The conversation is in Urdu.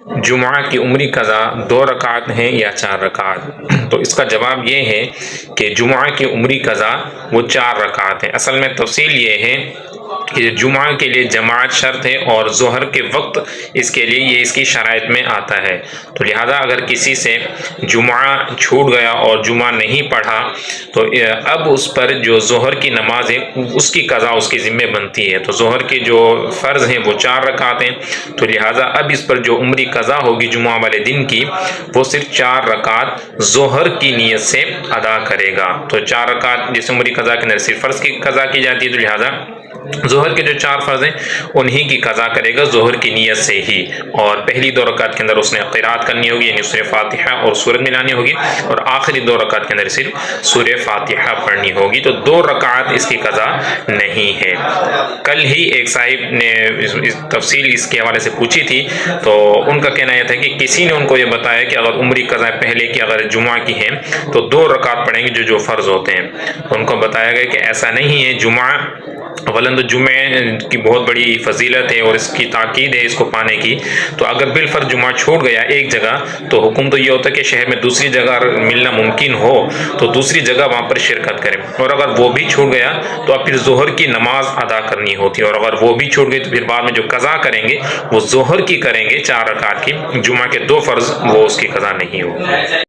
جمعہ کی عمری قضا 2 رکعت ہیں یا 4 رکعت؟ تو اس کا جواب یہ ہے کہ جمعہ کی عمری قضا وہ 4 رکعت ہیں۔ اصل میں تفصیل یہ ہے کہ جمعہ کے لیے جماعت شرط ہے اور ظہر کے وقت اس کے لیے یہ اس کی شرائط میں آتا ہے، تو لہذا اگر کسی سے جمعہ چھوٹ گیا اور جمعہ نہیں پڑھا تو اب اس پر جو ظہر کی نماز ہے اس کی قضا اس کے ذمہ بنتی ہے۔ تو ظہر کے جو فرض ہیں وہ 4 رکعت ہیں، تو لہذا اب اس پر جو عمری قضا ہوگی جمعہ والے دن کی وہ صرف 4 رکعت ظہر کی نیت سے ادا کرے گا۔ تو 4 رکعت جیسے عمری قضا کے اندر صرف فرض کی قضا کی جاتی ہے، تو لہذا ظہر کے جو 4 فرض ہیں انہی کی قضا کرے گا ظہر کی نیت سے ہی، اور پہلی 2 رکعت کے اندر اس نے قرات کرنی ہوگی، یعنی سورہ فاتحہ اور سورت ملانی ہوگی، اور آخری 2 رکعت کے اندر صرف سورہ فاتحہ پڑھنی ہوگی، تو 2 رکعت اس کی قضا نہیں ہے۔ کل ہی ایک صاحب نے تفصیل اس کے حوالے سے پوچھی تھی، تو ان کا کہنا یہ تھا کہ کسی نے ان کو یہ بتایا کہ اگر عمری قضا پہلے کی اگر جمعہ کی ہے تو 2 رکعت پڑھیں گے جو فرض ہوتے ہیں، ان کو بتایا گیا کہ ایسا نہیں ہے۔ جمعہ اولند جمعے کی بہت بڑی فضیلت ہے اور اس کی تاکید ہے اس کو پانے کی، تو اگر بالفرض جمعہ چھوٹ گیا ایک جگہ تو حکم تو یہ ہوتا ہے کہ شہر میں دوسری جگہ ملنا ممکن ہو تو دوسری جگہ وہاں پر شرکت کریں، اور اگر وہ بھی چھوٹ گیا تو اب پھر ظہر کی نماز ادا کرنی ہوتی ہے، اور اگر وہ بھی چھوٹ گئی تو پھر بعد میں جو قضا کریں گے وہ ظہر کی کریں گے 4 رکعت کی، جمعہ کے 2 فرض وہ اس کی قضا نہیں ہوگی۔